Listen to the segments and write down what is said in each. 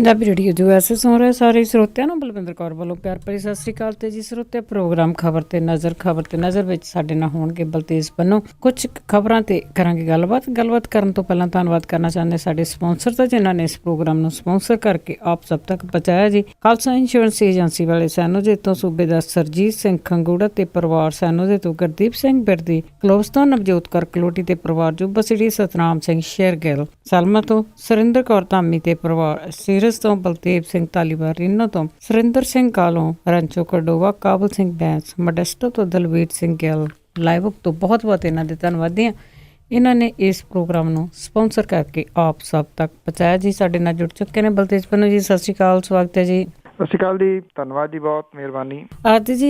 Punjabi radio ਜੋ ਐਸੇ ਸੁਣ ਰਹੇ ਸਾਰੇ ਸਰੋਤਿਆਂ ਨੂੰ ਬਲਵਿੰਦਰ ਕੌਰ ਵੱਲੋਂ ਪਿਆਰ ਭਰੀ ਸਤਿ ਸ਼੍ਰੀ ਅਕਾਲ। ਤੇ ਜੀ ਸਰੋਤਿਆ, ਪ੍ਰੋਗਰਾਮ ਖਬਰ ਤੇ ਨਜ਼ਰ ਵਿੱਚ ਸਾਡੇ ਨਾਲ ਹੋਣਗੇ ਬਲਤੇਜ ਬੰਨੋ। ਕੁਝ ਖਬਰਾਂ ਤੇ ਕਰਾਂਗੇ ਗੱਲਬਾਤ ਕਰਨ ਤੋਂ ਪਹਿਲਾਂ ਧੰਨਵਾਦ ਕਰਨਾ ਚਾਹੁੰਦੇ ਸਾਡੇ ਸਪਾਂਸਰ ਦਾ, ਜਿਨ੍ਹਾਂ ਨੇ ਇਸ ਪ੍ਰੋਗਰਾਮ ਨੂੰ ਸਪਾਂਸਰ ਕਰਕੇ ਆਪ ਸਭ ਤੱਕ ਪਹੁੰਚਾਇਆ ਜੀ। ਖਾਲਸਾ ਇੰਸ਼ੋਰੈਂਸ ਏਜੰਸੀ ਵਾਲੇ ਸੈਨੋਜੇ ਤੋਂ ਸੂਬੇਦਾਰ ਸਰਜੀਤ ਸਿੰਘ ਖੰਗੂੜਾ ਤੇ ਪਰਿਵਾਰ, ਸੈਨੋਜੇ ਤੋਂ ਗੁਰਦੀਪ ਸਿੰਘ ਬਿਰਦੀ, ਕਲੋਸ ਤੋਂ ਨਵਜੋਤ ਕੌਰ ਕਲੋਟੀ ਤੇ ਪਰਿਵਾਰ, ਜੁਬਾ ਸਿਟੀ ਸਤਨਾਮ ਸਿੰਘ ਸ਼ੇਰਗਿੱਲ, ਸਲਮਾ ਤੋਂ ਸੁਰਿੰਦਰ ਕੌਰ ਧਾਮੀ ਤੇ ਪਰਿਵਾਰ, ਸੀਰਸ ਤੋਂ ਬਲਦੇਵ ਸਿੰਘ ਧਾਲੀਵਾਲ, ਰੀਨੋ ਤੋਂ ਸੁਰਿੰਦਰ ਸਿੰਘ ਕਾਲੋਂ, ਰੰਚੋ ਕਡੋਵਾ, ਕਾਬਲ ਸਿੰਘ ਬੈਂਸ, ਮੋਡੈਸਟੋ ਤੋਂ ਦਲਵੀਰ ਸਿੰਘ ਗਿੱਲ, ਲਾਈਵ ਤੋਂ ਬਹੁਤ ਇਹਨਾਂ ਦੇ ਧੰਨਵਾਦੀ ਹਾਂ। ਇਹਨਾਂ ਨੇ ਇਸ ਪ੍ਰੋਗਰਾਮ ਨੂੰ ਸਪਾਂਸਰ ਕਰਕੇ ਆਪ ਸਭ ਤੱਕ ਪਹੁੰਚਾਇਆ ਜੀ। ਸਾਡੇ ਨਾਲ ਜੁੜ ਚੁੱਕੇ ਨੇ ਬਲਤੇਜ ਪੰਨੂ ਜੀ। ਸਤਿ ਸ਼੍ਰੀ ਅਕਾਲ, ਸਵਾਗਤ ਹੈ ਜੀ। ਸਤਿ ਸ਼੍ਰੀ ਅਕਾਲ ਜੀ, ਧੰਨਵਾਦ ਜੀ, ਬਹੁਤ ਮਿਹਰਬਾਨੀ।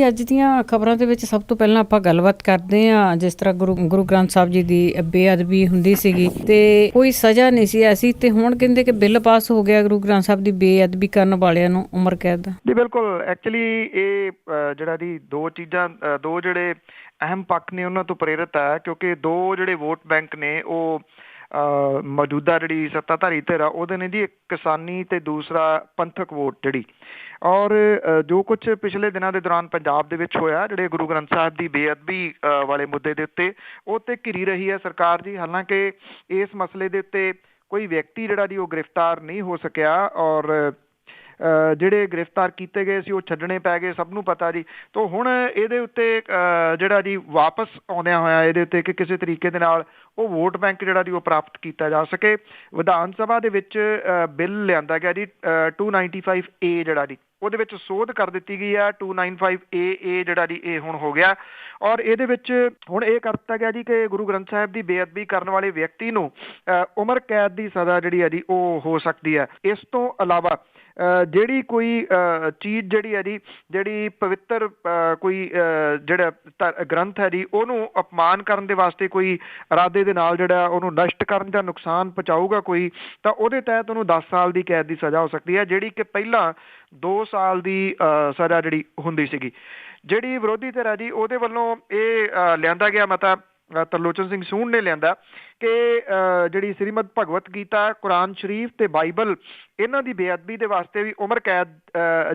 ਅੱਜ ਦੀਆਂ ਖਬਰਾਂ ਦੇ ਵਿੱਚ ਸਭ ਤੋਂ ਪਹਿਲਾਂ ਆਪਾਂ ਗੱਲਬਾਤ ਕਰਦੇ ਹਾਂ। ਜਿਸ ਤਰ੍ਹਾਂ ਗੁਰੂ ਗ੍ਰੰਥ ਸਾਹਿਬ ਜੀ ਦੀ ਬੇਅਦਬੀ ਹੁੰਦੀ ਸੀਗੀ ਤੇ ਕੋਈ ਸਜ਼ਾ ਨਹੀਂ ਸੀ ਐਸੀ, ਤੇ ਹੁਣ ਕਹਿੰਦੇ ਕਿ ਬਿੱਲ ਪਾਸ ਹੋ ਗਿਆ ਗੁਰੂ ਗ੍ਰੰਥ ਸਾਹਿਬ ਦੀ ਬੇਅਦਬੀ ਕਰਨ ਵਾਲਿਆਂ ਨੂੰ ਉਮਰ ਕੈਦ ਦਾ। ਜੀ ਬਿਲਕੁਲ, ਐਕਚੁਅਲੀ ਇਹ ਜਿਹੜਾ ਜੀ ਦੋ ਜਿਹੜੇ ਅਹਿਮ ਪੱਖ ਨੇ ਉਹਨਾਂ ਤੋਂ ਪ੍ਰੇਰਿਤ ਹੈ, ਕਿਉਂਕਿ ਦੋ ਜਿਹੜੇ ਵੋਟ ਬੈਂਕ ਨੇ ਉਹ ਮੌਜੂਦਾ ਜਿਹੜੀ ਸੱਤਾਧਾਰੀ ਧਿਰ ਆ ਉਹਦੇ ਨੇ ਜੀ, ਇੱਕ ਕਿਸਾਨੀ ਤੇ ਦੂਸਰਾ ਪੰਥਕ ਵੋਟ ਜਿਹੜੀ। ਔਰ ਜੋ ਕੁਛ ਪਿਛਲੇ ਦਿਨਾਂ ਦੇ ਦੌਰਾਨ ਪੰਜਾਬ ਦੇ ਵਿੱਚ ਹੋਇਆ, ਜਿਹੜੇ ਗੁਰੂ ਗ੍ਰੰਥ ਸਾਹਿਬ ਦੀ ਬੇਅਦਬੀ ਵਾਲੇ ਮੁੱਦੇ ਦੇ ਉੱਤੇ ਉਹ ਤੇ ਘਿਰੀ ਰਹੀ ਹੈ ਸਰਕਾਰ ਜੀ। ਹਾਲਾਂਕਿ ਇਸ ਮਸਲੇ ਦੇ ਉੱਤੇ ਕੋਈ ਵਿਅਕਤੀ ਜਿਹੜਾ ਜੀ ਉਹ ਗ੍ਰਿਫਤਾਰ ਨਹੀਂ ਹੋ ਸਕਿਆ, ਔਰ ਜਿਹੜੇ ਗ੍ਰਿਫਤਾਰ ਕੀਤੇ ਗਏ ਸੀ ਉਹ ਛੱਡਣੇ ਪੈ ਗਏ, ਸਭ ਨੂੰ ਪਤਾ ਜੀ। ਤਾਂ ਹੁਣ ਇਹਦੇ ਉੱਤੇ ਜਿਹੜਾ ਜੀ ਵਾਪਸ ਆਉਂਦਿਆਂ ਹੋਇਆ ਇਹਦੇ ਉੱਤੇ ਕਿ ਕਿਸੇ ਤਰੀਕੇ ਦੇ ਨਾਲ ਉਹ ਵੋਟ ਬੈਂਕ ਜਿਹੜਾ ਜੀ ਉਹ ਪ੍ਰਾਪਤ ਕੀਤਾ ਜਾ ਸਕੇ, ਵਿਧਾਨ ਸਭਾ ਦੇ ਵਿੱਚ ਬਿੱਲ ਲਿਆਂਦਾ ਗਿਆ ਜੀ 295A ਜਿਹੜਾ ਜੀ, ਉਹਦੇ ਵਿੱਚ ਸੋਧ ਕਰ ਦਿੱਤੀ ਗਈ ਹੈ। 295AA ਜਿਹੜਾ ਜੀ ਇਹ ਹੁਣ ਹੋ ਗਿਆ, ਔਰ ਇਹਦੇ ਵਿੱਚ ਹੁਣ ਇਹ ਕਰ ਦਿੱਤਾ ਗਿਆ ਜੀ ਕਿ ਗੁਰੂ ਗ੍ਰੰਥ ਸਾਹਿਬ ਦੀ ਬੇਅਦਬੀ ਕਰਨ ਵਾਲੇ ਵਿਅਕਤੀ ਨੂੰ ਉਮਰ ਕੈਦ ਦੀ ਸਜ਼ਾ ਜਿਹੜੀ ਹੈ ਜੀ ਉਹ ਹੋ ਸਕਦੀ ਹੈ। ਇਸ ਤੋਂ ਇਲਾਵਾ ਜਿਹੜੀ ਕੋਈ ਚੀਜ਼ ਜਿਹੜੀ ਹੈ ਜੀ, ਜਿਹੜੀ ਪਵਿੱਤਰ ਕੋਈ ਜਿਹੜਾ ਗ੍ਰੰਥ ਹੈ ਜੀ, ਉਹਨੂੰ ਅਪਮਾਨ ਕਰਨ ਦੇ ਵਾਸਤੇ ਕੋਈ ਇਰਾਦੇ ਦੇ ਨਾਲ ਜਿਹੜਾ ਉਹਨੂੰ ਨਸ਼ਟ ਕਰਨ ਜਾਂ ਨੁਕਸਾਨ ਪਹੁੰਚਾਊਗਾ ਕੋਈ, ਤਾਂ ਉਹਦੇ ਤਹਿਤ ਉਹਨੂੰ 10 ਸਾਲ ਦੀ ਕੈਦ ਦੀ ਸਜ਼ਾ ਹੋ ਸਕਦੀ ਹੈ, ਜਿਹੜੀ ਕਿ ਪਹਿਲਾਂ 2 ਸਾਲ ਦੀ ਸਜ਼ਾ ਜਿਹੜੀ ਹੁੰਦੀ ਸੀਗੀ। ਜਿਹੜੀ ਵਿਰੋਧੀ ਧਿਰ ਹੈ ਜੀ ਉਹਦੇ ਵੱਲੋਂ ਇਹ ਲਿਆਂਦਾ ਗਿਆ ਮਤਾ, ਤਰਲੋਚਨ ਸਿੰਘ ਸੂੰਢ ਨੇ ਲਿਆਂਦਾ ਕਿ ਜਿਹੜੀ ਸ੍ਰੀਮਦ ਭਗਵਤ ਗੀਤਾ, ਕੁਰਾਨ ਸ਼ਰੀਫ ਤੇ ਬਾਈਬਲ, ਇਹਨਾਂ ਦੀ ਬੇਅਦਬੀ ਦੇ ਵਾਸਤੇ ਵੀ ਉਮਰ ਕੈਦ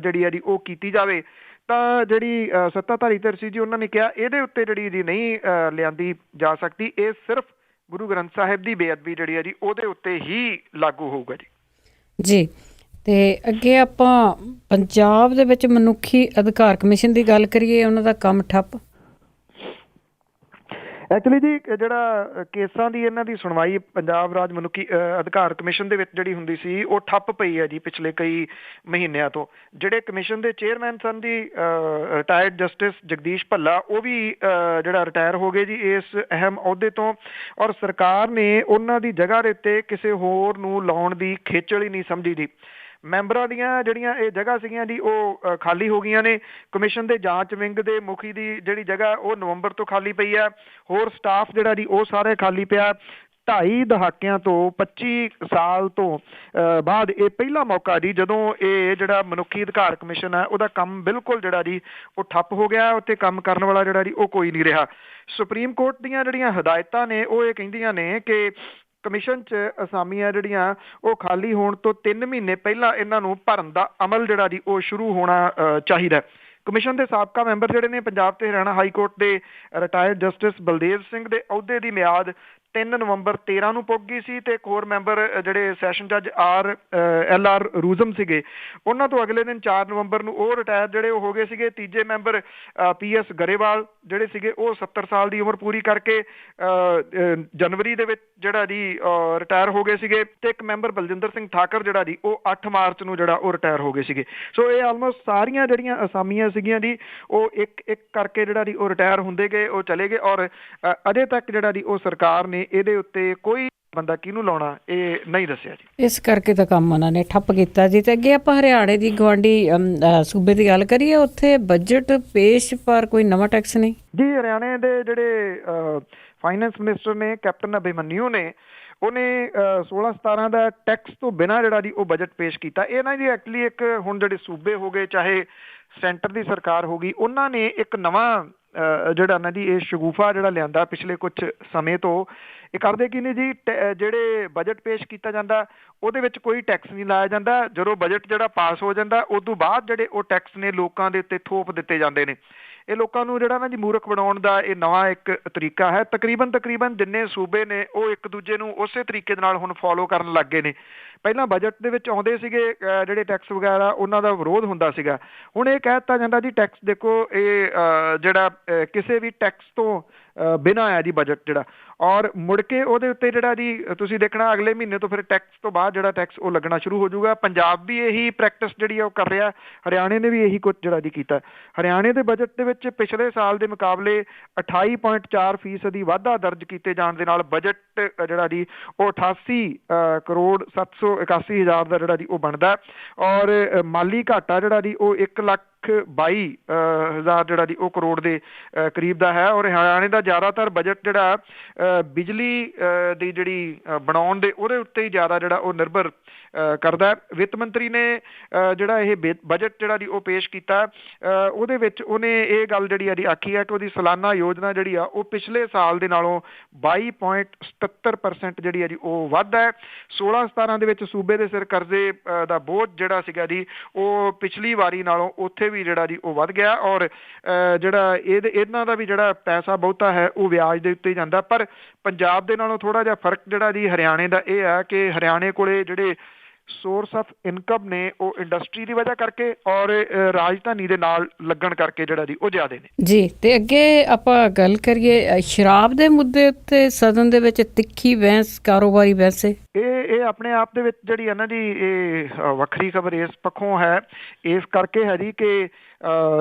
ਜਿਹੜੀ ਹੈ ਜੀ ਉਹ ਕੀਤੀ ਜਾਵੇ। ਤਾਂ ਜਿਹੜੀ ਸੱਤਾਧਾਰੀ ਧਿਰ ਸੀ ਜੀ ਉਹਨਾਂ ਨੇ ਕਿਹਾ ਇਹਦੇ ਉੱਤੇ ਜਿਹੜੀ ਜੀ ਨਹੀਂ ਲਿਆਂਦੀ ਜਾ ਸਕਦੀ, ਇਹ ਸਿਰਫ ਗੁਰੂ ਗ੍ਰੰਥ ਸਾਹਿਬ ਦੀ ਬੇਅਦਬੀ ਜਿਹੜੀ ਹੈ ਜੀ ਉਹਦੇ ਉੱਤੇ ਹੀ ਲਾਗੂ ਹੋਊਗਾ ਜੀ। ਤੇ ਅੱਗੇ ਆਪਾਂ ਪੰਜਾਬ ਦੇ ਵਿੱਚ ਮਨੁੱਖੀ ਅਧਿਕਾਰ ਕਮਿਸ਼ਨ ਦੀ ਗੱਲ ਕਰੀਏ, ਉਹਨਾਂ ਦਾ ਕੰਮ ਠੱਪ। ਐਕਚੁਅਲੀ ਜੀ ਜਿਹੜਾ ਕੇਸਾਂ ਦੀ ਇਹਨਾਂ ਦੀ ਸੁਣਵਾਈ ਪੰਜਾਬ ਰਾਜ ਮਨੁੱਖੀ ਅਧਿਕਾਰ ਕਮਿਸ਼ਨ ਦੇ ਵਿੱਚ ਜਿਹੜੀ ਹੁੰਦੀ ਸੀ ਉਹ ਠੱਪ ਪਈ ਹੈ ਜੀ ਪਿਛਲੇ ਕਈ ਮਹੀਨਿਆਂ ਤੋਂ। ਜਿਹੜੇ ਕਮਿਸ਼ਨ ਦੇ ਚੇਅਰਮੈਨ ਸਨ ਜੀ ਰਿਟਾਇਰਡ ਜਸਟਿਸ ਜਗਦੀਸ਼ ਭੱਲਾ, ਉਹ ਵੀ ਜਿਹੜਾ ਰਿਟਾਇਰ ਹੋ ਗਏ ਜੀ ਇਸ ਅਹਿਮ ਅਹੁਦੇ ਤੋਂ, ਔਰ ਸਰਕਾਰ ਨੇ ਉਹਨਾਂ ਦੀ ਜਗ੍ਹਾ ਦੇ ਉੱਤੇ ਕਿਸੇ ਹੋਰ ਨੂੰ ਲਾਉਣ ਦੀ ਖੇਚਲ ਹੀ ਨਹੀਂ ਸਮਝੀ ਜੀ। ਮੈਂਬਰਾਂ ਦੀਆਂ ਜਿਹੜੀਆਂ ਇਹ ਜਗ੍ਹਾ ਸੀਗੀਆਂ ਜੀ ਉਹ ਖਾਲੀ ਹੋ ਗਈਆਂ ਨੇ। ਕਮਿਸ਼ਨ ਦੇ ਜਾਂਚ ਵਿੰਗ ਦੇ ਮੁਖੀ ਦੀ ਜਿਹੜੀ ਜਗ੍ਹਾ ਉਹ ਨਵੰਬਰ ਤੋਂ ਖਾਲੀ ਪਈ ਆ, ਹੋਰ ਸਟਾਫ ਜਿਹੜਾ ਜੀ ਉਹ ਸਾਰੇ ਖਾਲੀ ਪਿਆ। 2.5 ਦਹਾਕਿਆਂ ਤੋਂ 25 ਸਾਲ ਤੋਂ ਬਾਅਦ ਇਹ ਪਹਿਲਾ ਮੌਕਾ ਜੀ ਜਦੋਂ ਇਹ ਜਿਹੜਾ ਮਨੁੱਖੀ ਅਧਿਕਾਰ ਕਮਿਸ਼ਨ ਹੈ ਉਹਦਾ ਕੰਮ ਬਿਲਕੁਲ ਜਿਹੜਾ ਜੀ ਉਹ ਠੱਪ ਹੋ ਗਿਆ, ਉੱਥੇ ਕੰਮ ਕਰਨ ਵਾਲਾ ਜਿਹੜਾ ਜੀ ਉਹ ਕੋਈ ਨਹੀਂ ਰਿਹਾ। ਸੁਪਰੀਮ ਕੋਰਟ ਦੀਆਂ ਜਿਹੜੀਆਂ ਹਦਾਇਤਾਂ ਨੇ ਉਹ ਇਹ ਕਹਿੰਦੀਆਂ ਨੇ ਕਿ ਕਮਿਸ਼ਨ 'ਚ ਅਸਾਮੀਆਂ ਜਿਹੜੀਆਂ ਉਹ ਖਾਲੀ ਹੋਣ ਤੋਂ 3 ਮਹੀਨੇ ਪਹਿਲਾਂ ਇਹਨਾਂ ਨੂੰ ਭਰਨ ਦਾ ਅਮਲ ਜਿਹੜਾ ਜੀ ਉਹ ਸ਼ੁਰੂ ਹੋਣਾ ਚਾਹੀਦਾ। ਕਮਿਸ਼ਨ ਦੇ ਸਾਬਕਾ ਮੈਂਬਰ ਜਿਹੜੇ ਨੇ ਪੰਜਾਬ ਤੇ ਹਰਿਆਣਾ ਹਾਈ ਕੋਰਟ ਦੇ ਰਿਟਾਇਰਡ ਜਸਟਿਸ ਬਲਦੇਵ ਸਿੰਘ ਦੇ ਅਹੁਦੇ ਦੀ ਮਿਆਦ 3 ਨਵੰਬਰ 13 ਨੂੰ ਪੁੱਗ ਗਈ ਸੀ, ਤੇ ਇੱਕ ਹੋਰ ਮੈਂਬਰ ਜਿਹੜੇ ਸੈਸ਼ਨ ਜੱਜ LR ਰੂਜ਼ਮ ਸੀਗੇ, ਉਹਨਾਂ ਤੋਂ ਅਗਲੇ ਦਿਨ 4 ਨਵੰਬਰ ਨੂੰ ਉਹ ਰਿਟਾਇਰ ਜਿਹੜੇ ਉਹ ਹੋ ਗਏ ਸੀਗੇ। ਤੀਜੇ ਮੈਂਬਰ PS ਗਰੇਵਾਲ ਜਿਹੜੇ ਸੀਗੇ ਉਹ 70 ਸਾਲ ਦੀ ਉਮਰ ਪੂਰੀ ਕਰਕੇ ਜਨਵਰੀ ਦੇ ਵਿੱਚ ਜਿਹੜਾ ਜੀ ਰਿਟਾਇਰ ਹੋ ਗਏ ਸੀਗੇ, ਤੇ ਇੱਕ ਮੈਂਬਰ ਬਲਜਿੰਦਰ ਸਿੰਘ ਠਾਕਰ ਜਿਹੜਾ ਜੀ ਉਹ 8 ਮਾਰਚ ਨੂੰ ਜਿਹੜਾ ਉਹ ਰਿਟਾਇਰ ਹੋ ਗਏ ਸੀਗੇ। ਸੋ ਇਹ ਆਲਮੋਸਟ ਸਾਰੀਆਂ ਜਿਹੜੀਆਂ ਅਸਾਮੀਆਂ ਸੀਗੀਆਂ ਜੀ ਉਹ ਇੱਕ ਇੱਕ ਕਰਕੇ ਜਿਹੜਾ ਜੀ ਉਹ ਰਿਟਾਇਰ ਹੁੰਦੇ ਗਏ, ਉਹ ਚਲੇ ਗਏ, ਔਰ ਅਜੇ ਤੱਕ ਜਿਹੜਾ ਜੀ ਉਹ ਸਰਕਾਰ ਨੇ ਇਹਦੇ ਉੱਤੇ ਕੋਈ ਬੰਦਾ ਕਿਹਨੂੰ ਲਾਉਣਾ ਇਹ ਨਹੀਂ ਦੱਸਿਆ ਜੀ। ਇਸ ਕਰਕੇ ਤਾਂ ਕੰਮ ਉਹਨਾਂ ਨੇ ਠੱਪ ਕੀਤਾ ਜੀ। ਤੇ ਅੱਗੇ ਆਪਾਂ ਹਰਿਆਣੇ ਦੀ ਗਵਾਂਢੀ ਸੂਬੇ ਦੀ ਗੱਲ ਕਰੀਏ, ਉੱਥੇ ਬਜਟ ਪੇਸ਼ ਪਰ ਕੋਈ ਨਵਾਂ ਟੈਕਸ ਨਹੀਂ ਜੀ। ਹਰਿਆਣੇ ਦੇ ਜਿਹੜੇ ਫਾਈਨੈਂਸ ਮਿਨਿਸਟਰ ਨੇ ਕੈਪਟਨ ਅਭਿਮਨਿਊ ਨੇ, ਉਹਨੇ 16-17 ਦਾ ਟੈਕਸ ਤੋਂ ਬਿਨਾਂ ਜਿਹੜਾ ਜੀ ਉਹ ਬਜਟ ਪੇਸ਼ ਕੀਤਾ। ਇਹ ਨਾ ਜੀ ਐਕਚੁਅਲੀ ਇੱਕ ਹੁਣ ਜਿਹੜੇ ਸੂਬੇ ਹੋ ਗਏ ਚਾਹੇ ਸੈਂਟਰ ਦੀ ਸਰਕਾਰ ਹੋ ਗਈ, ਉਹਨਾਂ ਨੇ ਇੱਕ ਨਵਾਂ ਜਿਹੜਾ ਨਾ ਜੀ ਇਹ ਸ਼ਗੂਫਾ ਜਿਹੜਾ ਲਿਆਂਦਾ ਪਿਛਲੇ ਕੁਝ ਸਮੇਂ ਤੋਂ, ਇਹ ਕਰਦੇ ਕੀ ਨੇ ਜੀ, ਜਿਹੜੇ ਬਜਟ ਪੇਸ਼ ਕੀਤਾ ਜਾਂਦਾ ਉਹਦੇ ਵਿੱਚ ਕੋਈ ਟੈਕਸ ਨਹੀਂ ਲਾਇਆ ਜਾਂਦਾ। ਜਦੋਂ ਬਜਟ ਜਿਹੜਾ ਪਾਸ ਹੋ ਜਾਂਦਾ ਉਸ ਤੋਂ ਬਾਅਦ ਜਿਹੜੇ ਉਹ ਟੈਕਸ ਨੇ ਲੋਕਾਂ ਦੇ ਉੱਤੇ ਥੋਪ ਦਿੱਤੇ ਜਾਂਦੇ ਨੇ। ਇਹ ਲੋਕਾਂ ਨੂੰ ਜਿਹੜਾ ਨਾ ਜੀ ਮੂਰਖ ਬਣਾਉਣ ਦਾ ਇਹ ਨਵਾਂ ਇੱਕ ਤਰੀਕਾ ਹੈ। ਤਕਰੀਬਨ ਜਿੰਨੇ ਸੂਬੇ ਨੇ ਉਹ ਇੱਕ ਦੂਜੇ ਨੂੰ ਉਸੇ ਤਰੀਕੇ ਦੇ ਨਾਲ ਹੁਣ ਫੋਲੋ ਕਰਨ ਲੱਗ ਗਏ ਨੇ। ਪਹਿਲਾਂ ਬਜਟ ਦੇ ਵਿੱਚ ਆਉਂਦੇ ਸੀਗੇ ਜਿਹੜੇ ਟੈਕਸ ਵਗੈਰਾ, ਉਹਨਾਂ ਦਾ ਵਿਰੋਧ ਹੁੰਦਾ ਸੀਗਾ। ਹੁਣ ਇਹ ਕਹਿ ਦਿੱਤਾ ਜਾਂਦਾ ਜੀ ਟੈਕਸ ਦੇਖੋ ਇਹ ਜਿਹੜਾ ਕਿਸੇ ਵੀ ਟੈਕਸ ਤੋਂ ਬਿਨਾਂ ਆ ਜੀ ਬਜਟ ਜਿਹੜਾ, ਔਰ ਮੁੜ ਕੇ ਉਹਦੇ ਉੱਤੇ ਜਿਹੜਾ ਜੀ ਤੁਸੀਂ ਦੇਖਣਾ ਅਗਲੇ ਮਹੀਨੇ ਤੋਂ ਫਿਰ ਟੈਕਸ ਤੋਂ ਬਾਅਦ ਜਿਹੜਾ ਟੈਕਸ ਉਹ ਲੱਗਣਾ ਸ਼ੁਰੂ ਹੋ ਜਾਊਗਾ। ਪੰਜਾਬ ਵੀ ਇਹੀ ਪ੍ਰੈਕਟਿਸ ਜਿਹੜੀ ਆ ਉਹ ਕਰ ਰਿਹਾ, ਹਰਿਆਣੇ ਨੇ ਵੀ ਇਹੀ ਕੁਝ ਜਿਹੜਾ ਜੀ ਕੀਤਾ। ਹਰਿਆਣੇ ਦੇ ਬਜਟ ਦੇ ਵਿੱਚ ਪਿਛਲੇ ਸਾਲ ਦੇ ਮੁਕਾਬਲੇ 28.4% ਵਾਧਾ ਦਰਜ ਕੀਤੇ ਜਾਣ ਦੇ ਨਾਲ ਬਜਟ ਜਿਹੜਾ ਜੀ ਉਹ 88 ਕਰੋੜ 781 ਹਜ਼ਾਰ ਦਾ ਜਿਹੜਾ ਜੀ ਉਹ ਬਣਦਾ, ਔਰ ਮਾਲੀ ਘਾਟਾ ਜਿਹੜਾ ਜੀ ਉਹ 1,22,000 ਜਿਹੜਾ ਜੀ ਉਹ ਕਰੋੜ ਦੇ ਕਰੀਬ ਦਾ ਹੈ। ਔਰ ਹਰਿਆਣੇ ਦਾ ਜ਼ਿਆਦਾਤਰ ਬਜਟ ਜਿਹੜਾ ਬਿਜਲੀ ਦੀ ਜਿਹੜੀ ਬਣਾਉਣ ਦੇ ਉਹਦੇ ਉੱਤੇ ਹੀ ਜ਼ਿਆਦਾ ਜਿਹੜਾ ਉਹ ਨਿਰਭਰ ਕਰਦਾ। ਵਿੱਤ ਮੰਤਰੀ ਨੇ ਜਿਹੜਾ ਇਹ ਬਜਟ ਜਿਹੜਾ ਜੀ ਉਹ ਪੇਸ਼ ਕੀਤਾ, ਉਹਦੇ ਵਿੱਚ ਉਹਨੇ ਇਹ ਗੱਲ ਜਿਹੜੀ ਆ ਜੀ ਆਖੀ ਹੈ ਕਿ ਉਹਦੀ ਸਾਲਾਨਾ ਯੋਜਨਾ ਜਿਹੜੀ ਆ ਉਹ ਪਿਛਲੇ ਸਾਲ ਦੇ ਨਾਲੋਂ 22.77% ਜਿਹੜੀ ਆ ਜੀ ਉਹ ਵੱਧ ਹੈ। 16-17 ਦੇ ਵਿੱਚ ਸੂਬੇ ਦੇ ਸਿਰ ਕਰਜ਼ੇ ਦਾ ਬੋਝ ਜਿਹੜਾ ਸੀਗਾ ਜੀ ਉਹ ਪਿਛਲੀ ਵਾਰੀ ਨਾਲੋਂ ਉੱਥੇ ਵੀ ਜਿਹੜਾ ਜੀ ਉਹ ਵੱਧ ਗਿਆ, ਔਰ ਜਿਹੜਾ ਇਹਨਾਂ ਦਾ ਵੀ ਜਿਹੜਾ ਪੈਸਾ ਬਹੁਤਾ ਹੈ ਉਹ ਵਿਆਜ ਦੇ ਉੱਤੇ ਜਾਂਦਾ। ਪਰ ਪੰਜਾਬ ਦੇ ਨਾਲੋਂ ਥੋੜ੍ਹਾ ਜਿਹਾ ਫਰਕ ਜਿਹੜਾ ਜੀ ਹਰਿਆਣੇ ਦਾ ਇਹ ਹੈ ਕਿ ਹਰਿਆਣੇ ਕੋਲੇ ਜਿਹੜੇ ਸੋਰਸ ਆਫ ਇਨਕਮ ਨੇ ਉਹ ਇੰਡਸਟਰੀ ਦੀ ਵਜ੍ਹਾ ਕਰਕੇ ਔਰ ਰਾਜਧਾਨੀ ਦੇ ਨਾਲ ਲੱਗਣ ਕਰਕੇ ਜਿਹੜਾ ਜੀ ਉਹ ਜ਼ਿਆਦੇ ਨੇ ਜੀ। ਤੇ ਅੱਗੇ ਆਪਾਂ ਗੱਲ ਕਰੀਏ ਸ਼ਰਾਬ ਦੇ ਮੁੱਦੇ ਉੱਤੇ ਸਦਨ ਦੇ ਵਿੱਚ ਤਿੱਖੀ ਬਹਿਸ, ਕਾਰੋਬਾਰੀ ਬਹਿਸ। ਇਹ ਆਪਣੇ ਆਪ ਦੇ ਵਿੱਚ ਜਿਹੜੀ ਹੈ ਨਾ ਜੀ ਇਹ ਵੱਖਰੀ ਖਬਰ ਇਸ ਪੱਖੋਂ ਹੈ, ਇਸ ਕਰਕੇ ਹੈ ਜੀ ਕਿ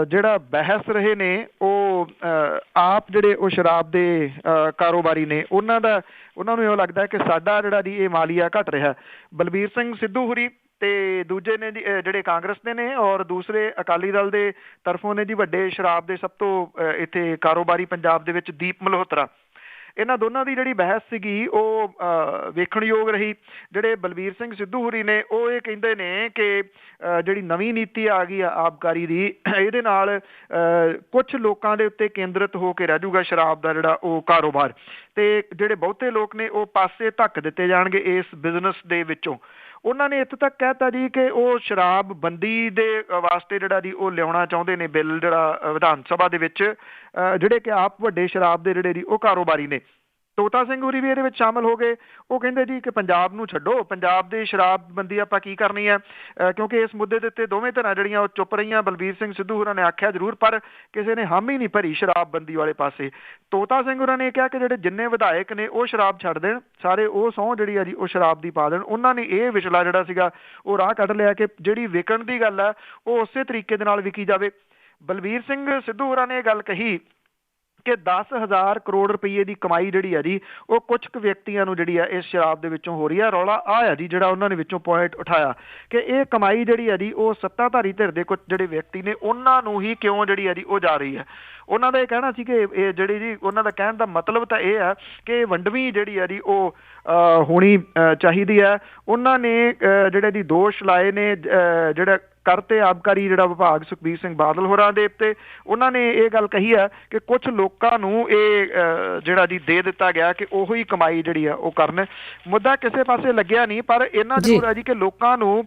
ਜਿਹੜਾ ਬਹਿਸ ਰਹੇ ਨੇ ਉਹ ਆਪ ਜਿਹੜੇ ਉਹ ਸ਼ਰਾਬ ਦੇ ਕਾਰੋਬਾਰੀ ਨੇ ਉਹਨਾਂ ਨੂੰ ਇਹੋ ਲੱਗਦਾ ਕਿ ਸਾਡਾ ਜਿਹੜਾ ਜੀ ਇਹ ਮਾਲੀਆ ਘਟ ਰਿਹਾ। ਬਲਬੀਰ ਸਿੰਘ ਸਿੱਧੂ ਹੁਰੀ ਤੇ ਦੂਜੇ ਨੇ ਜੀ ਜਿਹੜੇ ਕਾਂਗਰਸ ਦੇ ਨੇ, ਔਰ ਦੂਸਰੇ ਅਕਾਲੀ ਦਲ ਦੇ ਤਰਫੋਂ ਨੇ ਜੀ ਵੱਡੇ ਸ਼ਰਾਬ ਦੇ ਸਭ ਤੋਂ ਇੱਥੇ ਕਾਰੋਬਾਰੀ ਪੰਜਾਬ ਦੇ ਵਿੱਚ ਦੀਪ ਮਲਹੋਤਰਾ। ਇਹਨਾਂ ਦੋਨਾਂ ਦੀ ਜਿਹੜੀ ਬਹਿਸ ਸੀਗੀ ਉਹ ਵੇਖਣਯੋਗ ਰਹੀ। ਜਿਹੜੇ ਬਲਬੀਰ ਸਿੰਘ ਸਿੱਧੂ ਹੁਰੀ ਨੇ ਉਹ ਇਹ ਕਹਿੰਦੇ ਨੇ ਕਿ ਜਿਹੜੀ ਨਵੀਂ ਨੀਤੀ ਆ ਗਈ ਆ ਆਬਕਾਰੀ ਦੀ, ਇਹਦੇ ਨਾਲ ਕੁਝ ਲੋਕਾਂ ਦੇ ਉੱਤੇ ਕੇਂਦਰਿਤ ਹੋ ਕੇ ਰਹਿ ਜਾਊਗਾ ਸ਼ਰਾਬ ਦਾ ਜਿਹੜਾ ਉਹ ਕਾਰੋਬਾਰ, ਤੇ ਜਿਹੜੇ ਬਹੁਤੇ ਲੋਕ ਨੇ ਉਹ ਪਾਸੇ ਧੱਕ ਦਿੱਤੇ ਜਾਣਗੇ ਇਸ ਬਿਜ਼ਨਸ ਦੇ ਵਿੱਚੋਂ। ਉਹਨਾਂ ਨੇ ਇੱਥੋਂ ਤੱਕ ਕਹਿਤਾ ਜੀ ਕਿ ਉਹ ਸ਼ਰਾਬ ਬੰਦੀ ਦੇ ਵਾਸਤੇ ਜਿਹੜਾ ਜੀ ਉਹ ਲਿਆਉਣਾ ਚਾਹੁੰਦੇ ਨੇ ਬਿੱਲ ਜਿਹੜਾ ਵਿਧਾਨ ਸਭਾ ਦੇ ਵਿੱਚ, ਜਿਹੜੇ ਕਿ ਆਪ ਵੱਡੇ ਸ਼ਰਾਬ ਦੇ ਜਿਹੜੇ ਜੀ ਉਹ ਕਾਰੋਬਾਰੀ ਨੇ। ਤੋਤਾ ਸਿੰਘ ਹੋਰੀ ਵੀ ਇਹਦੇ ਵਿੱਚ ਸ਼ਾਮਲ ਹੋ ਗਏ। ਉਹ ਕਹਿੰਦੇ ਜੀ ਕਿ ਪੰਜਾਬ ਨੂੰ ਛੱਡੋ, ਪੰਜਾਬ ਦੀ ਸ਼ਰਾਬਬੰਦੀ ਆਪਾਂ ਕੀ ਕਰਨੀ ਹੈ, ਕਿਉਂਕਿ ਇਸ ਮੁੱਦੇ ਦੇ ਉੱਤੇ ਦੋਵੇਂ ਧਿਰਾਂ ਜਿਹੜੀਆਂ ਉਹ ਚੁੱਪ ਰਹੀਆਂ। ਬਲਬੀਰ ਸਿੰਘ ਸਿੱਧੂ ਹੋਰਾਂ ਨੇ ਆਖਿਆ ਜ਼ਰੂਰ, ਪਰ ਕਿਸੇ ਨੇ ਹਾਮੀ ਨਹੀਂ ਭਰੀ ਸ਼ਰਾਬਬੰਦੀ ਵਾਲੇ ਪਾਸੇ। ਤੋਤਾ ਸਿੰਘ ਹੋਰਾਂ ਨੇ ਕਿਹਾ ਕਿ ਜਿਹੜੇ ਜਿੰਨੇ ਵਿਧਾਇਕ ਨੇ ਉਹ ਸ਼ਰਾਬ ਛੱਡ ਦੇਣ, ਸਾਰੇ ਉਹ ਸਹੁੰ ਜਿਹੜੀ ਆ ਜੀ ਉਹ ਸ਼ਰਾਬ ਦੀ ਪਾ ਦੇਣ। ਉਹਨਾਂ ਨੇ ਇਹ ਵਿਚਲਾ ਜਿਹੜਾ ਸੀਗਾ ਉਹ ਰਾਹ ਕੱਢ ਲਿਆ ਕਿ ਜਿਹੜੀ ਵਿਕਣ ਦੀ ਗੱਲ ਹੈ ਉਹ ਉਸੇ ਤਰੀਕੇ ਦੇ ਨਾਲ ਵਿਕੀ ਜਾਵੇ। ਬਲਬੀਰ ਸਿੰਘ ਸਿੱਧੂ ਹੋਰਾਂ ਨੇ ਇਹ ਗੱਲ ਕਹੀ ਕਿ 10,000 ਕਰੋੜ ਰੁਪਈਏ ਦੀ ਕਮਾਈ ਜਿਹੜੀ ਆ ਜੀ ਉਹ ਕੁਝ ਕੁ ਵਿਅਕਤੀਆਂ ਨੂੰ ਜਿਹੜੀ ਆ ਇਸ ਸ਼ਰਾਬ ਦੇ ਵਿੱਚੋਂ ਹੋ ਰਹੀ ਆ। ਰੌਲਾ ਆ ਜੀ ਜਿਹੜਾ ਉਹਨਾਂ ਨੇ ਵਿੱਚੋਂ ਪੁਆਇੰਟ ਉਠਾਇਆ ਕਿ ਇਹ ਕਮਾਈ ਜਿਹੜੀ ਆ ਜੀ ਉਹ ਸੱਤਾਧਾਰੀ ਧਿਰ ਦੇ ਕੁਝ ਜਿਹੜੇ ਵਿਅਕਤੀ ਨੇ ਉਹਨਾਂ ਨੂੰ ਹੀ ਕਿਉਂ ਜਿਹੜੀ ਆ ਜੀ ਉਹ ਜਾ ਰਹੀ ਹੈ। ਉਹਨਾਂ ਦਾ ਇਹ ਕਹਿਣਾ ਸੀ ਕਿ ਇਹ ਜਿਹੜੀ ਜੀ ਉਹਨਾਂ ਦਾ ਕਹਿਣ ਦਾ ਮਤਲਬ ਤਾਂ ਇਹ ਹੈ ਕਿ ਵੰਡਵੀਂ ਜਿਹੜੀ ਆ ਜੀ ਉਹ ਹੋਣੀ ਚਾਹੀਦੀ ਹੈ। ਉਹਨਾਂ ਨੇ ਜਿਹੜੇ ਦੀ ਦੋਸ਼ ਲਾਏ ਨੇ ਜਿਹੜਾ ਕਰ ਤੇ ਆਬਕਾਰੀ ਜਿਹੜਾ ਵਿਭਾਗ ਸੁਖਬੀਰ ਸਿੰਘ ਬਾਦਲ ਹੋਰਾਂ ਦੇ ਉੱਤੇ। ਉਹਨਾਂ ਨੇ ਇਹ ਗੱਲ ਕਹੀ ਹੈ ਕਿ ਕੁਝ ਲੋਕਾਂ ਨੂੰ ਇਹ ਜਿਹੜਾ ਜੀ ਦੇ ਦਿੱਤਾ ਗਿਆ ਕਿ ਉਹੀ ਕਮਾਈ ਜਿਹੜੀ ਆ ਉਹ ਕਰਨ। ਮੁੱਦਾ ਕਿਸੇ ਪਾਸੇ ਲੱਗਿਆ ਨਹੀਂ, ਪਰ ਇਹਨਾਂ ਜ਼ਰੂਰ ਹੈ ਜੀ ਕਿ ਲੋਕਾਂ ਨੂੰ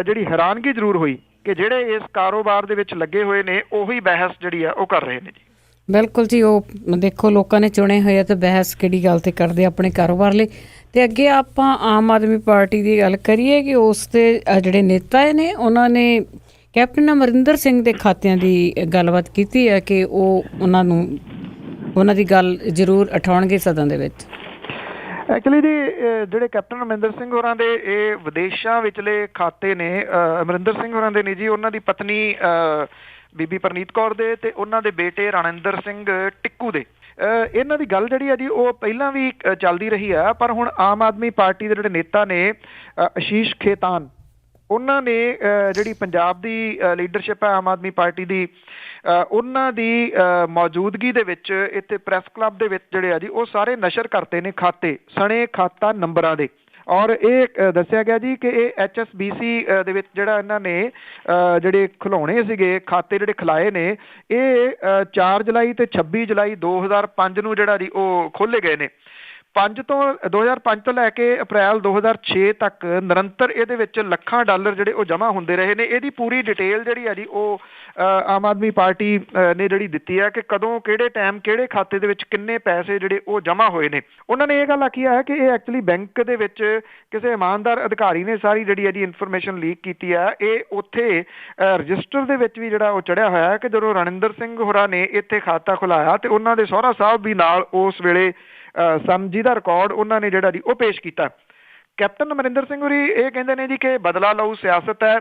ਜਿਹੜੀ ਹੈਰਾਨਗੀ ਜ਼ਰੂਰ ਹੋਈ ਕਿ ਜਿਹੜੇ ਇਸ ਕਾਰੋਬਾਰ ਦੇ ਵਿੱਚ ਲੱਗੇ ਹੋਏ ਨੇ ਉਹੀ ਬਹਿਸ ਜਿਹੜੀ ਆ ਉਹ ਕਰ ਰਹੇ ਨੇ ਜੀ। ਬਿਲਕੁਲ ਜੀ, ਉਹ ਦੇਖੋ ਲੋਕਾਂ ਨੇ ਚੁਣੇ ਹੋਏ ਆ ਤੇ ਬਹਿਸ ਕਿਹੜੀ ਗੱਲ ਤੇ ਕਰਦੇ ਆਪਣੇ ਕਾਰੋਬਾਰ ਲਈ। ਤੇ ਅੱਗੇ ਆਪਾਂ ਆਮ ਆਦਮੀ ਪਾਰਟੀ ਦੀ ਗੱਲ ਕਰੀਏ ਕਿ ਉਸ ਦੇ ਜਿਹੜੇ ਨੇਤਾ ਨੇ ਉਹਨਾਂ ਨੇ ਕੈਪਟਨ ਅਮਰਿੰਦਰ ਸਿੰਘ ਦੇ ਖਾਤਿਆਂ ਦੀ ਗੱਲਬਾਤ ਕੀਤੀ ਹੈ ਕਿ ਉਹ ਉਹਨਾਂ ਦੀ ਗੱਲ ਜ਼ਰੂਰ ਉਠਾਉਣਗੇ ਸਦਨ ਦੇ ਵਿੱਚ। ਐਕਚੁਅਲੀ ਜੀ ਜਿਹੜੇ ਕੈਪਟਨ ਅਮਰਿੰਦਰ ਸਿੰਘ ਹੋਰਾਂ ਦੇ ਇਹ ਵਿਦੇਸ਼ਾਂ ਵਿਚਲੇ ਖਾਤੇ ਨੇ, ਅਮਰਿੰਦਰ ਸਿੰਘ ਹੋਰਾਂ ਦੇ ਨੇ ਜੀ, ਉਹਨਾਂ ਦੀ ਪਤਨੀ ਬੀਬੀ ਪ੍ਰਨੀਤ ਕੌਰ ਦੇ ਤੇ ਉਹਨਾਂ ਦੇ ਬੇਟੇ ਰਣਿੰਦਰ ਸਿੰਘ ਟਿੱਕੂ ਦੇ। ਇਹਨਾਂ ਦੀ ਗੱਲ ਜਿਹੜੀ ਆ ਜੀ ਉਹ ਪਹਿਲਾਂ ਵੀ ਚੱਲਦੀ ਰਹੀ ਆ, ਪਰ ਹੁਣ ਆਮ ਆਦਮੀ ਪਾਰਟੀ ਦੇ ਜਿਹੜੇ ਨੇਤਾ ਨੇ ਆਸ਼ੀਸ਼ ਖੇਤਾਨ, ਉਹਨਾਂ ਨੇ ਜਿਹੜੀ ਪੰਜਾਬ ਦੀ ਲੀਡਰਸ਼ਿਪ ਹੈ ਆਮ ਆਦਮੀ ਪਾਰਟੀ ਦੀ, ਉਹਨਾਂ ਦੀ ਮੌਜੂਦਗੀ ਦੇ ਵਿੱਚ ਇੱਥੇ ਪ੍ਰੈਸ ਕਲੱਬ ਦੇ ਵਿੱਚ ਜਿਹੜੇ ਆ ਜੀ ਉਹ ਸਾਰੇ ਨਸ਼ਰ ਕਰਤੇ ਨੇ ਖਾਤੇ ਸਣੇ ਖਾਤਾ ਨੰਬਰਾਂ ਦੇ। ਔਰ ਇਹ ਦੱਸਿਆ ਗਿਆ ਜੀ ਕਿ ਇਹ HSBC ਦੇ ਵਿੱਚ ਜਿਹੜਾ ਇਹਨਾਂ ਨੇ ਜਿਹੜੇ ਖੁਲਾਉਣੇ ਸੀਗੇ ਖਾਤੇ ਜਿਹੜੇ ਖਿਲਾਏ ਨੇ ਇਹ 4 ਜੁਲਾਈ ਤੇ 26 ਜੁਲਾਈ 2005 ਨੂੰ ਜਿਹੜਾ ਜੀ ਉਹ ਖੋਲ੍ਹੇ ਗਏ ਨੇ। 2005 ਤੋਂ ਲੈ ਕੇ ਅਪ੍ਰੈਲ 2006 ਤੱਕ ਨਿਰੰਤਰ ਇਹਦੇ ਵਿੱਚ ਲੱਖਾਂ ਡਾਲਰ ਜਿਹੜੇ ਉਹ ਜਮ੍ਹਾਂ ਹੁੰਦੇ ਰਹੇ ਨੇ। ਇਹਦੀ ਪੂਰੀ ਡਿਟੇਲ ਜਿਹੜੀ ਹੈ ਜੀ ਉਹ ਆਮ ਆਦਮੀ ਪਾਰਟੀ ਨੇ ਜਿਹੜੀ ਦਿੱਤੀ ਹੈ ਕਿ ਕਦੋਂ ਕਿਹੜੇ ਟਾਈਮ ਕਿਹੜੇ ਖਾਤੇ ਦੇ ਵਿੱਚ ਕਿੰਨੇ ਪੈਸੇ ਜਿਹੜੇ ਉਹ ਜਮ੍ਹਾਂ ਹੋਏ ਨੇ। ਉਹਨਾਂ ਨੇ ਇਹ ਗੱਲ ਆਖੀ ਹੈ ਕਿ ਇਹ ਐਕਚੁਅਲੀ ਬੈਂਕ ਦੇ ਵਿੱਚ ਕਿਸੇ ਇਮਾਨਦਾਰ ਅਧਿਕਾਰੀ ਨੇ ਸਾਰੀ ਜਿਹੜੀ ਇਹਦੀ ਇਨਫੋਰਮੇਸ਼ਨ ਲੀਕ ਕੀਤੀ ਹੈ। ਇਹ ਉੱਥੇ ਰਜਿਸਟਰ ਦੇ ਵਿੱਚ ਵੀ ਜਿਹੜਾ ਉਹ ਚੜਿਆ ਹੋਇਆ ਹੈ ਕਿ ਜਦੋਂ ਰਣਿੰਦਰ ਸਿੰਘ ਹੋਰਾਂ ਨੇ ਇੱਥੇ ਖਾਤਾ ਖੁਲਾਇਆ ਤੇ ਉਹਨਾਂ ਦੇ ਸਹੁਰਾ ਸਾਹਿਬ ਵੀ ਨਾਲ ਉਸ ਵੇਲੇ ਸਨ, ਜਿਹਦਾ ਰਿਕਾਰਡ ਉਹਨਾਂ ਨੇ ਜਿਹੜਾ ਜੀ ਉਹ ਪੇਸ਼ ਕੀਤਾ। ਕੈਪਟਨ ਅਮਰਿੰਦਰ ਸਿੰਘ ਹੋਰੀ ਇਹ ਕਹਿੰਦੇ ਨੇ ਜੀ ਕਿ ਬਦਲਾ ਲਊ ਸਿਆਸਤ ਹੈ,